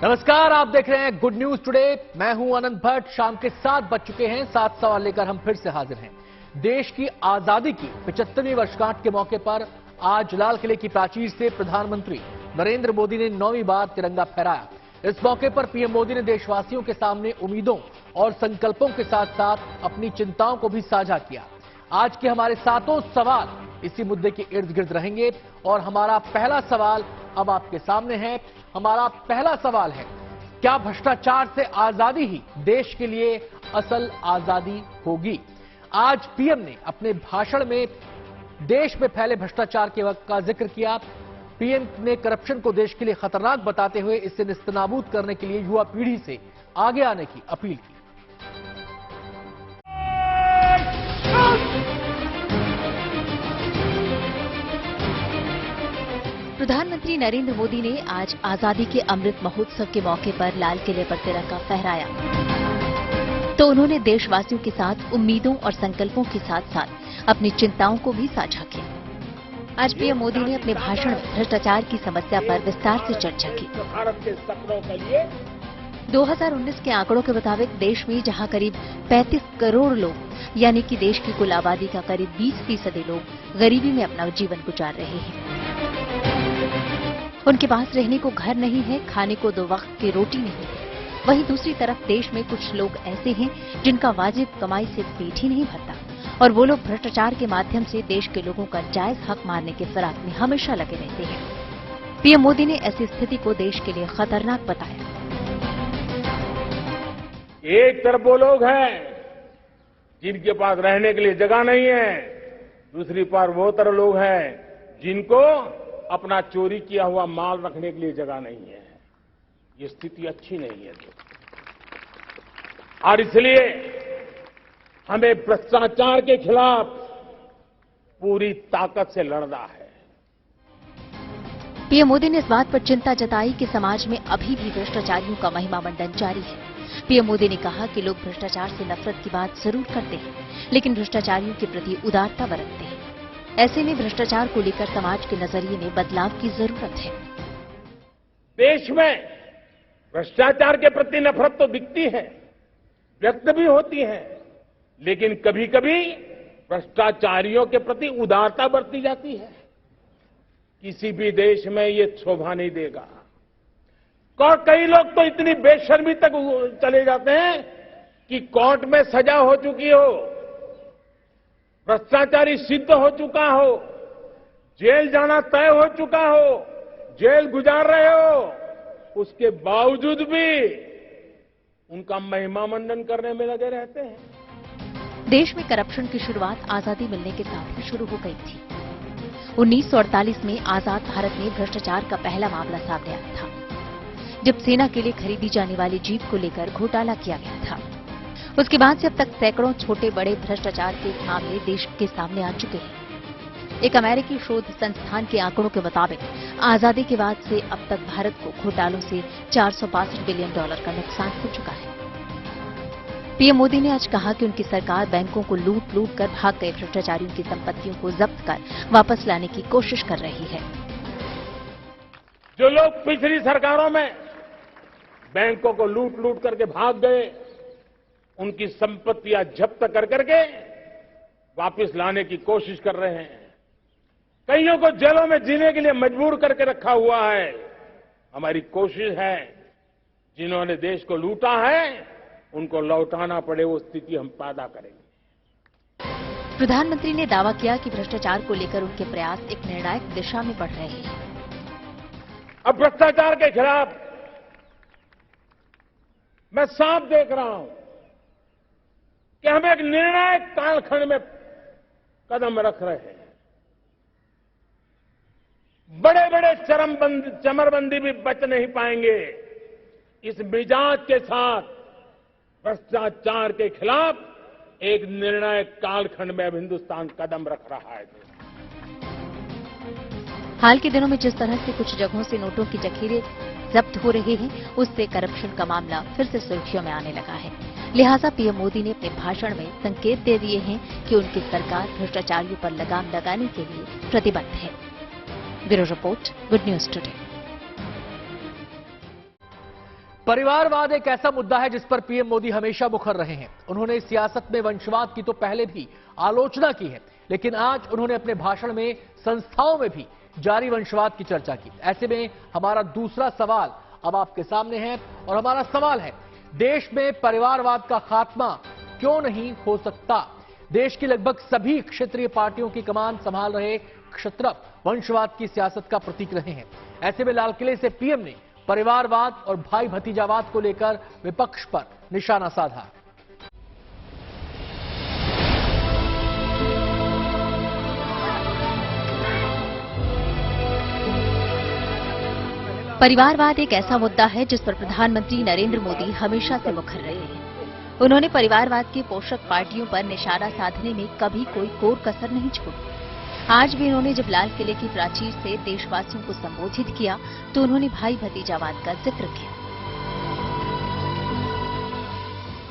नमस्कार, आप देख रहे हैं गुड न्यूज टुडे। मैं हूं अनंत भट्ट। शाम के 7 बज चुके हैं। 7 सवाल लेकर हम फिर से हाजिर हैं। देश की आजादी की 75वीं वर्षगांठ के मौके पर आज लाल किले की प्राचीर से प्रधानमंत्री नरेंद्र मोदी ने 9वीं बार तिरंगा फहराया। इस मौके पर पीएम मोदी ने देशवासियों के सामने उम्मीदों और संकल्पों के साथ साथ अपनी चिंताओं को भी साझा किया। आज के हमारे 7 सवाल इसी मुद्दे के इर्द गिर्द रहेंगे और हमारा पहला सवाल अब आपके सामने है। हमारा पहला सवाल है, क्या भ्रष्टाचार से आजादी ही देश के लिए असल आजादी होगी? आज पीएम ने अपने भाषण में देश में फैले भ्रष्टाचार के वक्त का जिक्र किया। पीएम ने करप्शन को देश के लिए खतरनाक बताते हुए इससे निस्तनाबूद करने के लिए युवा पीढ़ी से आगे आने की अपील की। प्रधानमंत्री नरेंद्र मोदी ने आज आजादी के अमृत महोत्सव के मौके पर लाल किले पर तिरंगा फहराया तो उन्होंने देशवासियों के साथ उम्मीदों और संकल्पों के साथ साथ अपनी चिंताओं को भी साझा किया। आज पीएम मोदी ने अपने भाषण में भ्रष्टाचार की समस्या पर विस्तार से चर्चा की। 2019 के आंकड़ों के मुताबिक देश में जहां करीब 35 करोड़ लोग यानी कि देश की कुल आबादी का करीब 20% लोग गरीबी में अपना जीवन गुजार रहे हैं। उनके पास रहने को घर नहीं है, खाने को 2 वक्त की रोटी नहीं है। वहीं दूसरी तरफ देश में कुछ लोग ऐसे हैं जिनका वाजिब कमाई से पेट ही नहीं भरता और वो लोग भ्रष्टाचार के माध्यम से देश के लोगों का जायज हक मारने के फिराक में हमेशा लगे रहते हैं। पीएम मोदी ने ऐसी स्थिति को देश के लिए खतरनाक बताया। एक तरफ वो लोग हैं जिनके पास रहने के लिए जगह नहीं है, दूसरी तरफ वो तरह लोग हैं जिनको अपना चोरी किया हुआ माल रखने के लिए जगह नहीं है। ये स्थिति अच्छी नहीं है और इसलिए हमें भ्रष्टाचार के खिलाफ पूरी ताकत से लड़ना है। पीएम मोदी ने इस बात पर चिंता जताई कि समाज में अभी भी भ्रष्टाचारियों का महिमामंडन जारी है। पीएम मोदी ने कहा कि लोग भ्रष्टाचार से नफरत की बात जरूर करते हैं, लेकिन भ्रष्टाचारियों के प्रति उदारता बरतते हैं। ऐसे में भ्रष्टाचार को लेकर समाज के नजरिए में बदलाव की जरूरत है। देश में भ्रष्टाचार के प्रति नफरत तो दिखती है, व्यक्त भी होती है, लेकिन कभी कभी भ्रष्टाचारियों के प्रति उदारता बरती जाती है। किसी भी देश में ये शोभा नहीं देगा। और कई लोग तो इतनी बेशर्मी तक चले जाते हैं कि कोर्ट में सजा हो चुकी हो, भ्रष्टाचारी सिद्ध हो चुका हो, जेल जाना तय हो चुका हो, जेल गुजार रहे हो, उसके बावजूद भी उनका महिमामंडन करने में लगे रहते हैं। देश में करप्शन की शुरुआत आजादी मिलने के साथ ही शुरू हो गई थी। 1948 में आजाद भारत में भ्रष्टाचार का पहला मामला सामने आया था, जब सेना के लिए खरीदी जाने वाली जीप को लेकर घोटाला किया गया था। उसके बाद से अब तक सैकड़ों छोटे बड़े भ्रष्टाचार के मामले देश के सामने आ चुके हैं। एक अमेरिकी शोध संस्थान के आंकड़ों के मुताबिक आजादी के बाद से अब तक भारत को घोटालों से $462 बिलियन का नुकसान हो चुका है। पीएम मोदी ने आज कहा कि उनकी सरकार बैंकों को लूट लूट कर भाग गए भ्रष्टाचारियों की संपत्तियों को जब्त कर वापस लाने की कोशिश कर रही है। जो लोग पिछली सरकारों में बैंकों को लूट लूट करके भाग गए, उनकी संपत्तियां जब्त कर करके वापस लाने की कोशिश कर रहे हैं। कईयों को जेलों में जीने के लिए मजबूर करके रखा हुआ है। हमारी कोशिश है जिन्होंने देश को लूटा है उनको लौटाना पड़े, वो स्थिति हम पैदा करेंगे। प्रधानमंत्री ने दावा किया कि भ्रष्टाचार को लेकर उनके प्रयास एक निर्णायक दिशा में बढ़ रहे हैं। अब भ्रष्टाचार के खिलाफ मैं साफ देख रहा हूं कि हम एक निर्णायक कालखंड में कदम रख रहे हैं। बड़े बड़े चमरबंदी भी बच नहीं पाएंगे। इस मिजाज के साथ भ्रष्टाचार के खिलाफ एक निर्णायक कालखंड में अब हिंदुस्तान कदम रख रहा है। हाल के दिनों में जिस तरह से कुछ जगहों से नोटों की जखीरे जब्त हो रहे हैं, उससे करप्शन का मामला फिर से सुर्खियों में आने लगा है। लिहाजा पीएम मोदी ने अपने भाषण में संकेत दे दिए हैं कि उनकी सरकार भ्रष्टाचारियों पर लगाम लगाने के लिए प्रतिबद्ध है। Bureau report, good news today. परिवारवाद एक ऐसा मुद्दा है जिस पर पीएम मोदी हमेशा मुखर रहे हैं। उन्होंने सियासत में वंशवाद की तो पहले भी आलोचना की है, लेकिन आज उन्होंने अपने भाषण में संस्थाओं में भी जारी वंशवाद की चर्चा की। ऐसे में हमारा दूसरा सवाल अब आपके सामने है और हमारा सवाल है, देश में परिवारवाद का खात्मा क्यों नहीं हो सकता? देश की लगभग सभी क्षेत्रीय पार्टियों की कमान संभाल रहे क्षत्रप वंशवाद की सियासत का प्रतीक रहे हैं। ऐसे में लाल किले से पीएम ने परिवारवाद और भाई भतीजावाद को लेकर विपक्ष पर निशाना साधा। परिवारवाद एक ऐसा मुद्दा है जिस पर प्रधानमंत्री नरेंद्र मोदी हमेशा से मुखर रहे हैं। उन्होंने परिवारवाद की पोषक पार्टियों पर निशाना साधने में कभी कोई कोर कसर नहीं छोड़ी। आज भी उन्होंने जब लाल किले की प्राचीर से देशवासियों को संबोधित किया तो उन्होंने भाई भतीजावाद का जिक्र किया।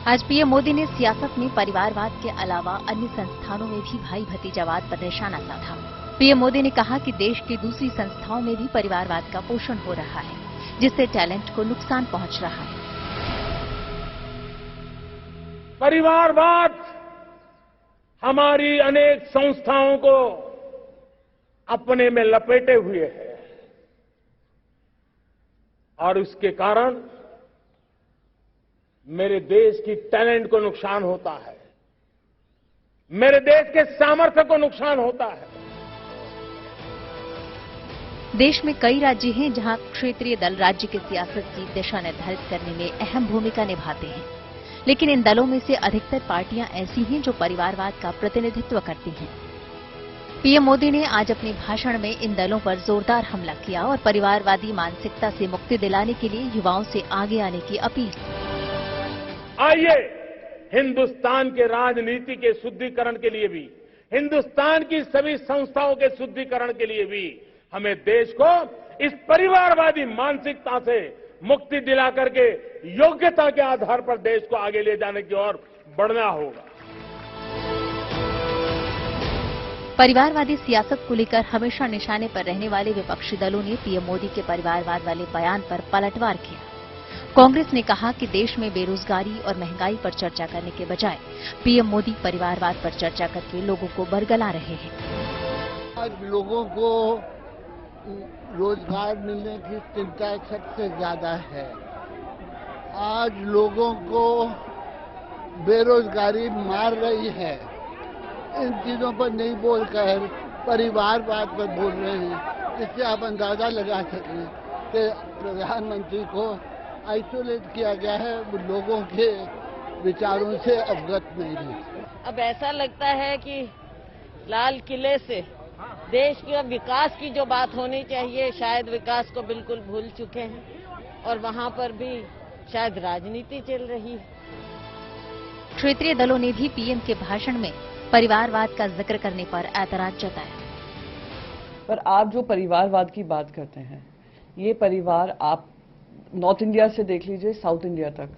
आज पीएम मोदी ने सियासत में परिवारवाद के अलावा अन्य संस्थानों में भी भाई भतीजावाद पर निशाना साधा। पीएम मोदी ने कहा कि देश की दूसरी संस्थाओं में भी परिवारवाद का पोषण हो रहा है, जिससे टैलेंट को नुकसान पहुंच रहा है। परिवारवाद हमारी अनेक संस्थाओं को अपने में लपेटे हुए है और इसके कारण मेरे देश की टैलेंट को नुकसान होता है, मेरे देश के सामर्थ्य को नुकसान होता है। देश में कई राज्य हैं जहां क्षेत्रीय दल राज्य की सियासत की दिशा निर्धारित करने में अहम भूमिका निभाते हैं, लेकिन इन दलों में से अधिकतर पार्टियां ऐसी हैं जो परिवारवाद का प्रतिनिधित्व करती हैं। पीएम मोदी ने आज अपने भाषण में इन दलों पर जोरदार हमला किया और परिवारवादी मानसिकता से मुक्ति दिलाने के लिए युवाओं से आगे आने की अपील की। आइए हिंदुस्तान के राजनीति के शुद्धिकरण के लिए भी, हिंदुस्तान की सभी संस्थाओं के शुद्धिकरण के लिए भी हमें देश को इस परिवारवादी मानसिकता से मुक्ति दिला करके योग्यता के आधार पर देश को आगे ले जाने की ओर बढ़ना होगा। परिवारवादी सियासत को लेकर हमेशा निशाने पर रहने वाले विपक्षी दलों ने पीएम मोदी के परिवारवाद वाले बयान पर पलटवार किया। कांग्रेस ने कहा कि देश में बेरोजगारी और महंगाई पर चर्चा करने के बजाय पीएम मोदी परिवारवाद पर चर्चा करके लोगों को बरगला रहे हैं। आज लोगों को रोजगार मिलने की चिंता सबसे ज्यादा है। आज लोगों को बेरोजगारी मार रही है। इन चीजों पर नहीं बोलकर परिवारवाद पर बोल रहे हैं, जिससे आप अंदाजा लगा सकें कि प्रधानमंत्री को आइसोलेट किया गया है, वो लोगों के विचारों से अवगत नहीं है। अब ऐसा लगता है कि लाल किले से देश के विकास की जो बात होनी चाहिए, शायद विकास को बिल्कुल भूल चुके हैं और वहां पर भी शायद राजनीति चल रही है। क्षेत्रीय दलों ने भी पीएम के भाषण में परिवारवाद का जिक्र करने पर ऐतराज जताया। पर आप जो परिवारवाद की बात करते हैं, ये परिवार आप नॉर्थ इंडिया से देख लीजिए साउथ इंडिया तक,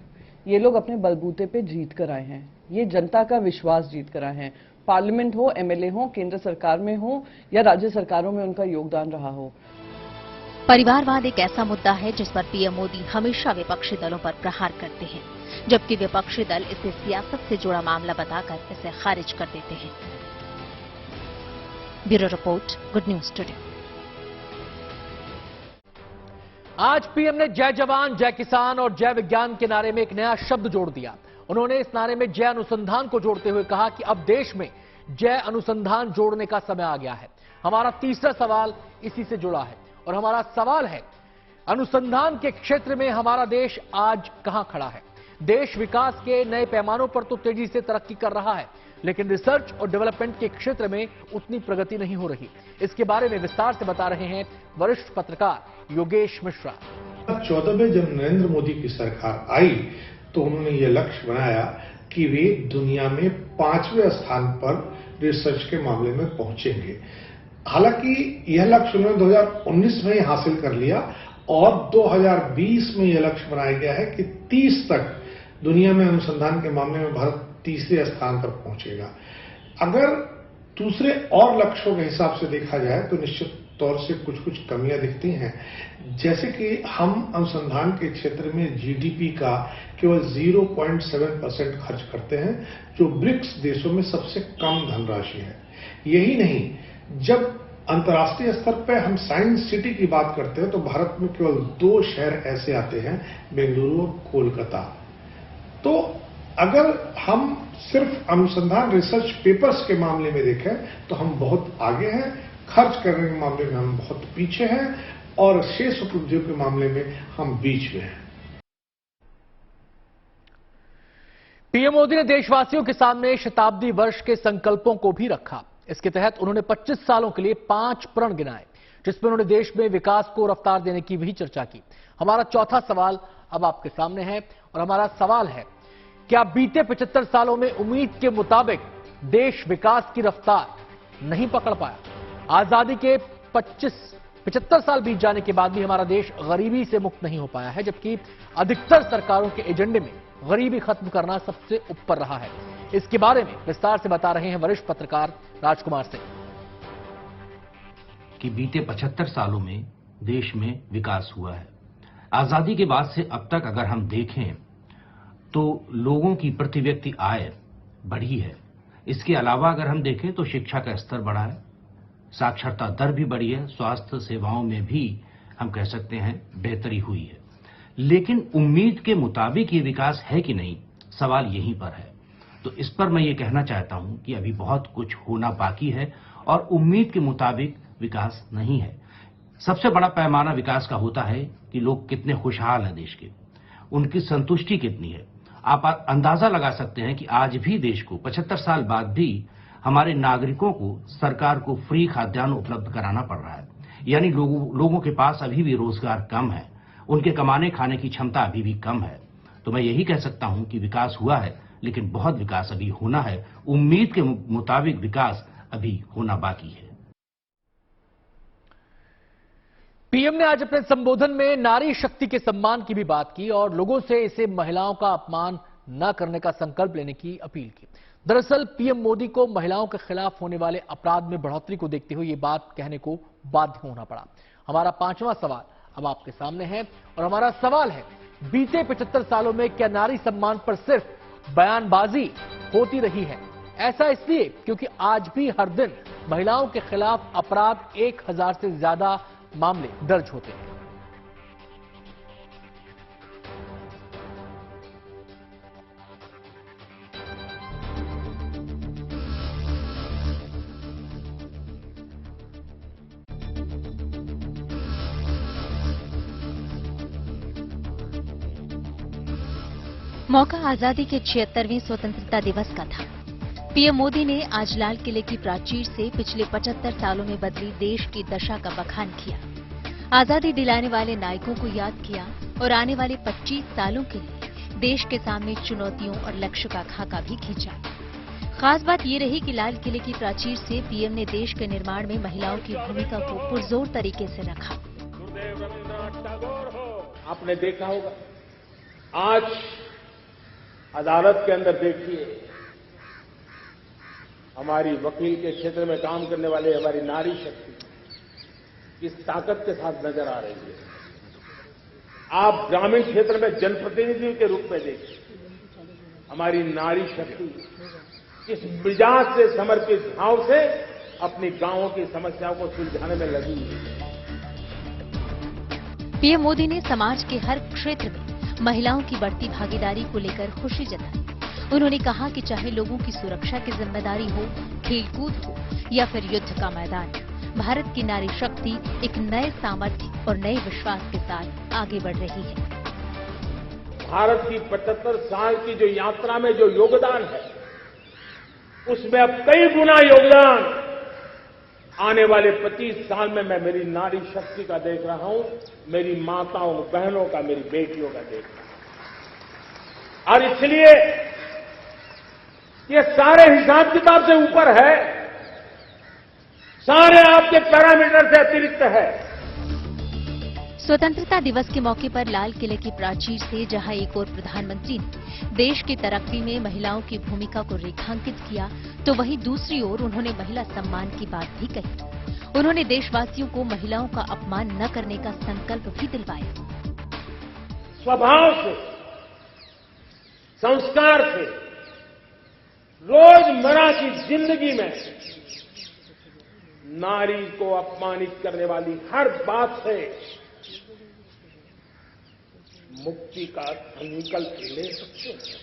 ये लोग अपने बलबूते पे जीत कर आए हैं। ये जनता का विश्वास जीत कर आए हैं। पार्लियामेंट हो, एमएलए हो, केंद्र सरकार में हो या राज्य सरकारों में उनका योगदान रहा हो। परिवारवाद एक ऐसा मुद्दा है जिस पर पीएम मोदी हमेशा विपक्षी दलों पर प्रहार करते हैं, जबकि विपक्षी दल इसे सियासत से जुड़ा मामला बताकर इसे खारिज कर देते हैं। Bureau report, good news today. आज पीएम ने जय जवान, जय किसान और जय विज्ञान के नारे में एक नया शब्द जोड़ दिया। उन्होंने इस नारे में जय अनुसंधान को जोड़ते हुए कहा कि अब देश में जय अनुसंधान जोड़ने का समय आ गया है। हमारा तीसरा सवाल इसी से जुड़ा है और हमारा सवाल है, अनुसंधान के क्षेत्र में हमारा देश आज कहां खड़ा है? देश विकास के नए पैमानों पर तो तेजी से तरक्की कर रहा है, लेकिन रिसर्च और डेवलपमेंट के क्षेत्र में उतनी प्रगति नहीं हो रही। इसके बारे में विस्तार से बता रहे हैं वरिष्ठ पत्रकार योगेश मिश्रा। 14 में जब नरेंद्र मोदी की सरकार आई तो उन्होंने ये लक्ष्य बनाया कि वे दुनिया में 5वें स्थान पर रिसर्च के मामले में पहुंचेंगे। हालांकि यह लक्ष्य उन्होंने 2019 में ही हासिल कर लिया और 2020 में यह लक्ष्य बनाया गया है कि 30 तक दुनिया में अनुसंधान के मामले में भारत तीसरे स्थान पर पहुंचेगा। अगर दूसरे और लक्ष्यों के हिसाब से देखा जाए तो निश्चित तौर से कुछ कुछ कमियां दिखती हैं। जैसे कि हम अनुसंधान के क्षेत्र में जीडीपी का केवल 0.7% खर्च करते हैं, जो ब्रिक्स देशों में सबसे कम धनराशि है। यही नहीं, जब अंतर्राष्ट्रीय स्तर पर हम साइंस सिटी की बात करते हैं तो भारत में केवल 2 शहर ऐसे आते हैं, बेंगलुरु और कोलकाता। तो अगर हम सिर्फ अनुसंधान रिसर्च पेपर्स के मामले में देखें तो हम बहुत आगे हैं, खर्च करने के मामले में हम बहुत पीछे हैं और शेष उपलब्धियों के मामले में हम बीच में हैं। पीएम मोदी ने देशवासियों के सामने शताब्दी वर्ष के संकल्पों को भी रखा। इसके तहत उन्होंने 25 सालों के लिए 5 प्रण गिनाए, जिसमें उन्होंने देश में विकास को रफ्तार देने की भी चर्चा की। हमारा चौथा सवाल अब आपके सामने है और हमारा सवाल है, क्या बीते 75 सालों में उम्मीद के मुताबिक देश विकास की रफ्तार नहीं पकड़ पाया? आजादी के 75 साल बीत जाने के बाद भी हमारा देश गरीबी से मुक्त नहीं हो पाया है, जबकि अधिकतर सरकारों के एजेंडे में गरीबी खत्म करना सबसे ऊपर रहा है। इसके बारे में विस्तार से बता रहे हैं वरिष्ठ पत्रकार राजकुमार सिंह। कि बीते 75 सालों में देश में विकास हुआ है। आजादी के बाद से अब तक अगर हम देखें तो लोगों की प्रति व्यक्ति आय बढ़ी है। इसके अलावा अगर हम देखें तो शिक्षा का स्तर बढ़ा है, साक्षरता दर भी बढ़ी है, स्वास्थ्य सेवाओं में भी हम कह सकते हैं बेहतरी हुई है। लेकिन उम्मीद के मुताबिक ये विकास है कि नहीं, सवाल यहीं पर है। तो इस पर मैं ये कहना चाहता हूं कि अभी बहुत कुछ होना बाकी है और उम्मीद के मुताबिक विकास नहीं है। सबसे बड़ा पैमाना विकास का होता है कि लोग कितने खुशहाल हैं देश के, उनकी संतुष्टि कितनी है। आप अंदाजा लगा सकते हैं कि आज भी देश को 75 साल बाद भी हमारे नागरिकों को सरकार को फ्री खाद्यान्न उपलब्ध कराना पड़ रहा है। यानी लोगों के पास अभी भी रोजगार कम है, उनके कमाने खाने की क्षमता अभी भी कम है। तो मैं यही कह सकता हूं कि विकास हुआ है, लेकिन बहुत विकास अभी होना है। उम्मीद के मुताबिक विकास अभी होना बाकी है। पीएम ने आज अपने संबोधन में नारी शक्ति के सम्मान की भी बात की और लोगों से इसे महिलाओं का अपमान न करने का संकल्प लेने की अपील की। दरअसल पीएम मोदी को महिलाओं के खिलाफ होने वाले अपराध में बढ़ोतरी को देखते हुए ये बात कहने को बाध्य होना पड़ा। हमारा 5वां सवाल अब आपके सामने है और हमारा सवाल है, बीते 75 सालों में क्या नारी सम्मान पर सिर्फ बयानबाजी होती रही है? ऐसा इसलिए क्योंकि आज भी हर दिन महिलाओं के खिलाफ अपराध 1000 से ज्यादा मामले दर्ज होते हैं। मौका आजादी के 76वें स्वतंत्रता दिवस का था। पीएम मोदी ने आज लाल किले की प्राचीर से पिछले 75 सालों में बदली देश की दशा का बखान किया, आजादी दिलाने वाले नायकों को याद किया और आने वाले 25 सालों के लिए देश के सामने चुनौतियों और लक्ष्य का खाका भी खींचा। खास बात ये रही कि लाल किले की प्राचीर से पीएम ने देश के निर्माण में महिलाओं की भूमिका को पुरजोर तरीके से रखा। आपने देखा होगा, आज अदालत के अंदर देखिए, हमारी वकील के क्षेत्र में काम करने वाले हमारी नारी शक्ति किस ताकत के साथ नजर आ रही है। आप ग्रामीण क्षेत्र में जनप्रतिनिधि के रूप में देखिए, हमारी नारी शक्ति किस मिजाज से, समर्पित भाव से अपनी गांवों की समस्याओं को सुलझाने में लगी है। पीएम मोदी ने समाज के हर क्षेत्र में महिलाओं की बढ़ती भागीदारी को लेकर खुशी जताई। उन्होंने कहा कि चाहे लोगों की सुरक्षा की जिम्मेदारी हो, खेलकूद हो या फिर युद्ध का मैदान, भारत की नारी शक्ति एक नए सामर्थ्य और नए विश्वास के साथ आगे बढ़ रही है। भारत की 75 साल की जो यात्रा में जो योगदान है, उसमें अब कई गुना योगदान आने वाले 25 साल में मैं मेरी नारी शक्ति का देख रहा हूं, मेरी माताओं बहनों का, मेरी बेटियों का देख रहा हूं। और इसलिए ये सारे हिसाब किताब से ऊपर है, सारे आपके पैरामीटर से अतिरिक्त है। स्वतंत्रता दिवस के मौके पर लाल किले की प्राचीर से जहां एक और प्रधानमंत्री ने देश की तरक्की में महिलाओं की भूमिका को रेखांकित किया, तो वहीं दूसरी ओर उन्होंने महिला सम्मान की बात भी कही। उन्होंने देशवासियों को महिलाओं का अपमान न करने का संकल्प भी दिलवाया। स्वभाव से, संस्कार से, रोजमर्रा की जिंदगी में नारी को अपमानित करने वाली हर बात से मुक्ति का संकल्प ले सकते हैं।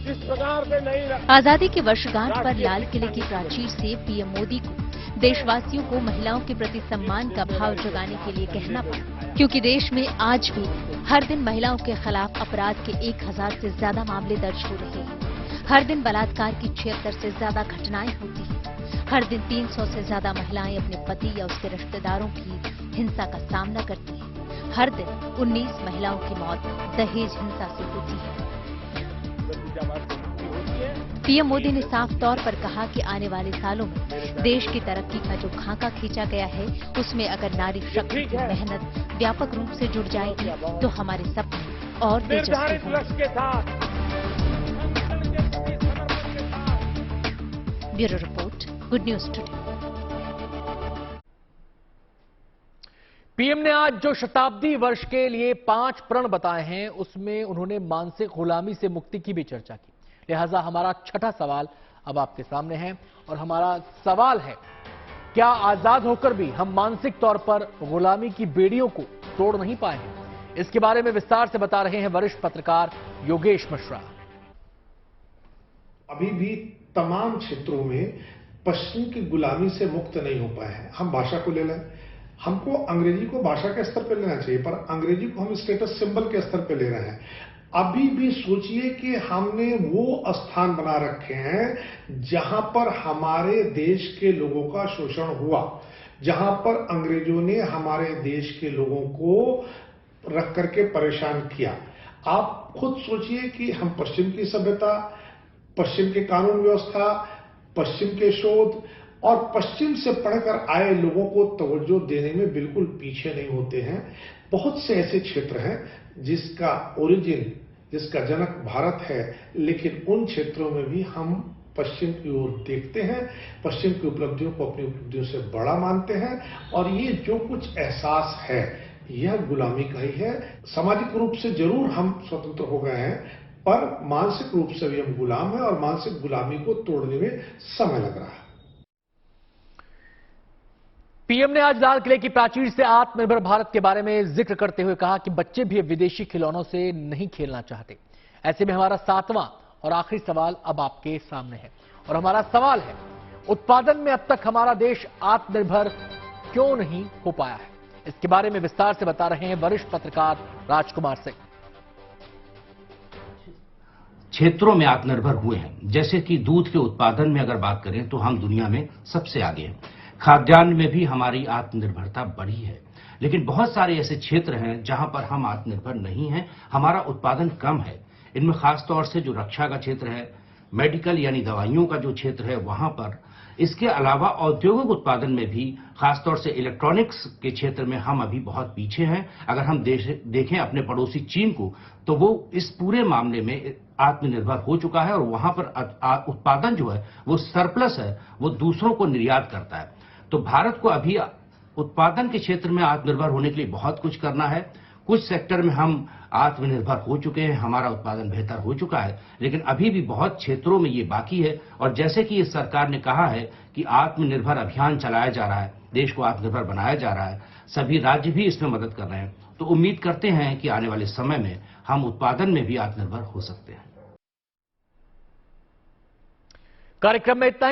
इस प्रकार से नहीं आजादी के वर्षगांठ पर लाल किले की प्राचीर से पीएम मोदी को देशवासियों को महिलाओं के प्रति सम्मान का भाव जगाने के लिए कहना पड़ा, क्योंकि देश में आज भी हर दिन महिलाओं के खिलाफ अपराध के 1000 से ज्यादा मामले दर्ज हो रहे हैं। हर दिन बलात्कार की 76 से ज्यादा घटनाएं होती हैं। हर दिन 300 से ज्यादा महिलाएं अपने पति या उसके रिश्तेदारों की हिंसा का सामना करती हैं। हर दिन 19 महिलाओं की मौत दहेज हिंसा से होती है। पीएम मोदी ने साफ तौर पर कहा कि आने वाले सालों में देश की तरक्की का जो खाका खींचा गया है, उसमें अगर नारी शक्ति की मेहनत व्यापक रूप से जुड़ जाएगी तो हमारे सपने और तेजस्वी होंगे। Bureau report, good news today. PM ने आज जो शताब्दी वर्ष के लिए 5 प्रण बताए हैं, उसमें उन्होंने मानसिक गुलामी से मुक्ति की भी चर्चा की। लिहाजा हमारा छठा सवाल अब आपके सामने है और हमारा सवाल है, क्या आजाद होकर भी हम मानसिक तौर पर गुलामी की बेड़ियों को तोड़ नहीं पाए हैं? इसके बारे में विस्तार से बता रहे हैं वरिष्ठ पत्रकार योगेश मिश्रा। अभी भी तमाम क्षेत्रों में पश्चिम की गुलामी से मुक्त नहीं हो पाए हैं। हम भाषा को ले लें, हमको अंग्रेजी को भाषा के स्तर पर लेना चाहिए, पर अंग्रेजी को हम स्टेटस सिंबल के स्तर पर ले रहे हैं। अभी भी सोचिए कि हमने वो स्थान बना रखे हैं जहां पर हमारे देश के लोगों का शोषण हुआ, जहां पर अंग्रेजों ने हमारे देश के लोगों को रख करके परेशान किया। आप खुद सोचिए कि हम पश्चिम की सभ्यता, पश्चिम की कानून व्यवस्था, पश्चिम के शोध और पश्चिम से पढ़कर आए लोगों को तवज्जो देने में बिल्कुल पीछे नहीं होते हैं। बहुत से ऐसे क्षेत्र हैं जिसका ओरिजिन, जिसका जनक भारत है, लेकिन उन क्षेत्रों में भी हम पश्चिम की ओर देखते हैं, पश्चिम की उपलब्धियों को अपनी उपलब्धियों से बड़ा मानते हैं और ये जो कुछ एहसास है यह गुलामी का ही है। सामाजिक रूप से जरूर हम स्वतंत्र हो गए हैं, पर मानसिक रूप से भी हम गुलाम हैं और मानसिक गुलामी को तोड़ने में समय लग रहा है। पीएम ने आज लाल किले की प्राचीर से आत्मनिर्भर भारत के बारे में जिक्र करते हुए कहा कि बच्चे भी विदेशी खिलौनों से नहीं खेलना चाहते। ऐसे में हमारा 7वां और आखिरी सवाल अब आपके सामने है और हमारा सवाल है, उत्पादन में अब तक हमारा देश आत्मनिर्भर क्यों नहीं हो पाया है? इसके बारे में विस्तार से बता रहे हैं वरिष्ठ पत्रकार राजकुमार सिंह। क्षेत्रों में आत्मनिर्भर हुए हैं, जैसे कि दूध के उत्पादन में अगर बात करें तो हम दुनिया में सबसे आगे हैं। खाद्यान्न में भी हमारी आत्मनिर्भरता बढ़ी है, लेकिन बहुत सारे ऐसे क्षेत्र हैं जहां पर हम आत्मनिर्भर नहीं हैं, हमारा उत्पादन कम है। इनमें खासतौर से जो रक्षा का क्षेत्र है, मेडिकल यानी दवाइयों का जो क्षेत्र है वहां पर, इसके अलावा औद्योगिक उत्पादन में भी खासतौर से इलेक्ट्रॉनिक्स के क्षेत्र में हम अभी बहुत पीछे हैं। अगर हम देखें अपने पड़ोसी चीन को, तो वो इस पूरे मामले में आत्मनिर्भर हो चुका है और वहां पर उत्पादन जो है वो सरप्लस है, वो दूसरों को निर्यात करता है। तो भारत को अभी उत्पादन के क्षेत्र में आत्मनिर्भर होने के लिए बहुत कुछ करना है। कुछ सेक्टर में हम आत्मनिर्भर हो चुके हैं, हमारा उत्पादन बेहतर हो चुका है, लेकिन अभी भी बहुत क्षेत्रों में ये बाकी है। और जैसे कि इस सरकार ने कहा है कि आत्मनिर्भर अभियान चलाया जा रहा है, देश को आत्मनिर्भर बनाया जा रहा है, सभी राज्य भी इसमें मदद कर रहे हैं, तो उम्मीद करते हैं कि आने वाले समय में हम उत्पादन में भी आत्मनिर्भर हो सकते हैं। कार्यक्रम में इतना